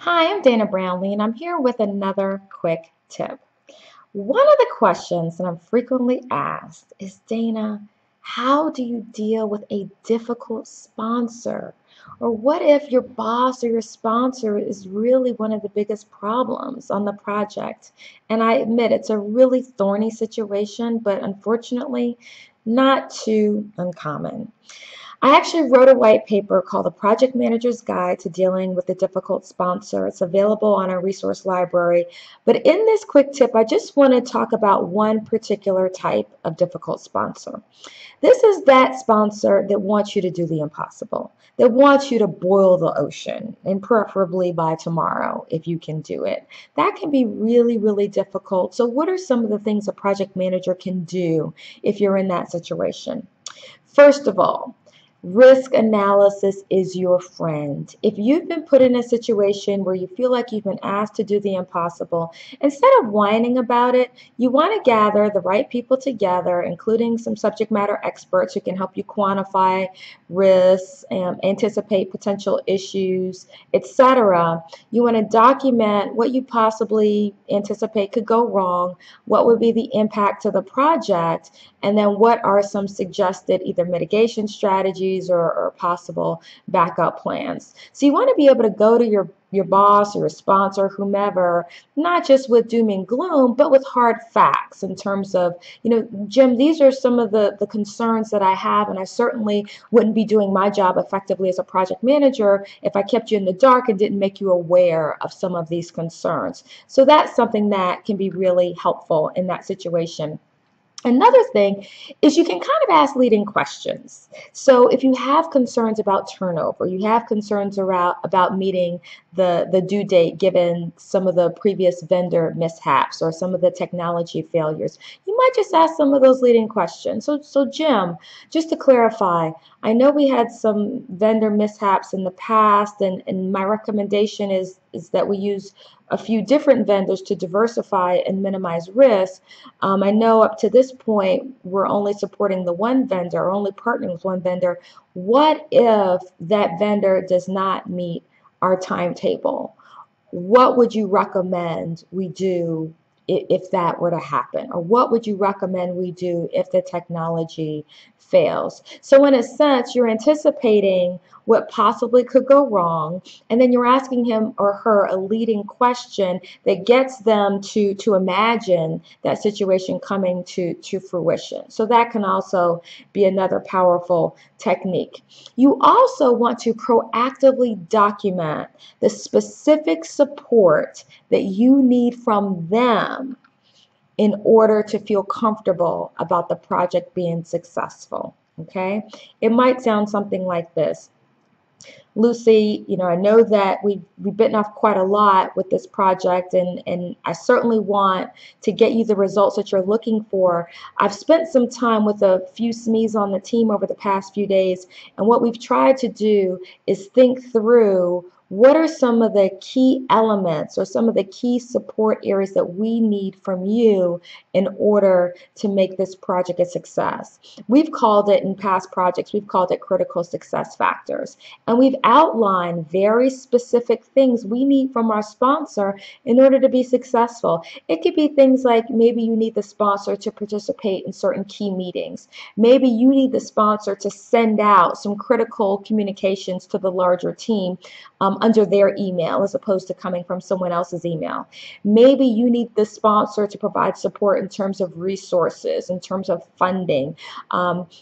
Hi, I'm Dana Brownlee, and I'm here with another quick tip. One of the questions that I'm frequently asked is, Dana, how do you deal with a difficult sponsor? Or what if your boss or your sponsor is really one of the biggest problems on the project? And I admit it's a really thorny situation, but unfortunately, not too uncommon. I actually wrote a white paper called The Project Manager's Guide to Dealing with a Difficult Sponsor. It's available on our resource library. But in this quick tip, I just want to talk about one particular type of difficult sponsor. This is that sponsor that wants you to do the impossible, that wants you to boil the ocean, and preferably by tomorrow if you can do it. That can be really, really difficult. So, what are some of the things a project manager can do if you're in that situation? First of all, risk analysis is your friend. If you've been put in a situation where you feel like you've been asked to do the impossible, instead of whining about it, you want to gather the right people together, including some subject matter experts who can help you quantify risks, anticipate potential issues, etc. You want to document what you possibly anticipate could go wrong, what would be the impact to the project, and then what are some suggested either mitigation strategies or possible backup plans. So you want to be able to go to your boss or your sponsor, whomever, not just with doom and gloom, but with hard facts in terms of, Jim, these are some of the concerns that I have, and I certainly wouldn't be doing my job effectively as a project manager if I kept you in the dark and didn't make you aware of some of these concerns. So that's something that can be really helpful in that situation. Another thing is you can kind of ask leading questions. So if you have concerns about turnover, you have concerns about meeting the due date given some of the previous vendor mishaps or some of the technology failures, you might just ask some of those leading questions. So Jim, just to clarify, I know we had some vendor mishaps in the past, and my recommendation is that we use a few different vendors to diversify and minimize risk. I know up to this point, we're only supporting the one vendor, or only partnering with one vendor. What if that vendor does not meet our timetable? What would you recommend we do if that were to happen? Or what would you recommend we do if the technology fails? So in a sense, you're anticipating what possibly could go wrong, and then you're asking him or her a leading question that gets them to imagine that situation coming to fruition. So that can also be another powerful technique. You also want to proactively document the specific support that you need from them in order to feel comfortable about the project being successful. Okay? It might sound something like this. Lucy, I know that we've bitten off quite a lot with this project, and I certainly want to get you the results that you're looking for. I've spent some time with a few SMEs on the team over the past few days, and what we've tried to do is think through what are some of the key elements or some of the key support areas that we need from you in order to make this project a success. We've called it in past projects, we've called it critical success factors. And we've outlined very specific things we need from our sponsor in order to be successful. It could be things like maybe you need the sponsor to participate in certain key meetings. Maybe you need the sponsor to send out some critical communications to the larger team under their email as opposed to coming from someone else's email. Maybe you need the sponsor to provide support in terms of resources, in terms of funding.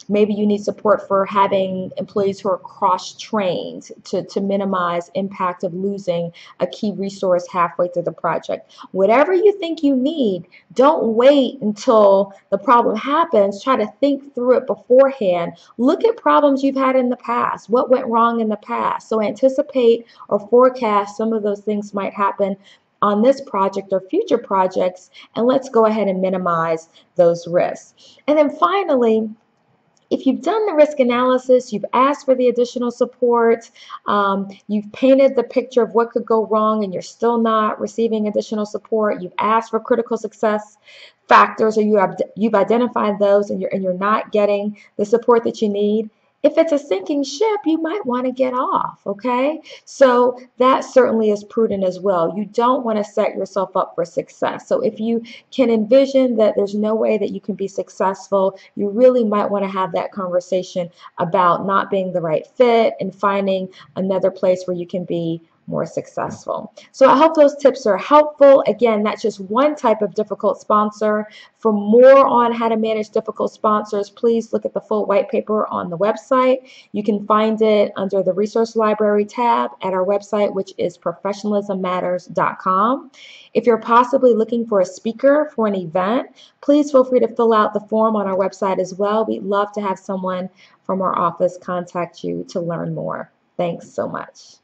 Maybe you need support for having employees who are cross-trained to minimize impact of losing a key resource halfway through the project. Whatever you think you need, don't wait until the problem happens. Try to think through it beforehand. Look at problems you've had in the past. What went wrong in the past? So anticipate or forecast some of those things might happen on this project or future projects, and let's go ahead and minimize those risks. And then finally, if you've done the risk analysis, you've asked for the additional support, you've painted the picture of what could go wrong and you're still not receiving additional support, you've asked for critical success factors, or you've identified those and you're not getting the support that you need, If it's a sinking ship, you might want to get off, okay? So that certainly is prudent as well. You don't want to set yourself up for success. So if you can envision that there's no way that you can be successful, you really might want to have that conversation about not being the right fit and finding another place where you can be more successful. So I hope those tips are helpful. Again, that's just one type of difficult sponsor. For more on how to manage difficult sponsors, please look at the full white paper on the website. You can find it under the resource library tab at our website, which is professionalismmatters.com. If you're possibly looking for a speaker for an event, please feel free to fill out the form on our website as well. We'd love to have someone from our office contact you to learn more. Thanks so much.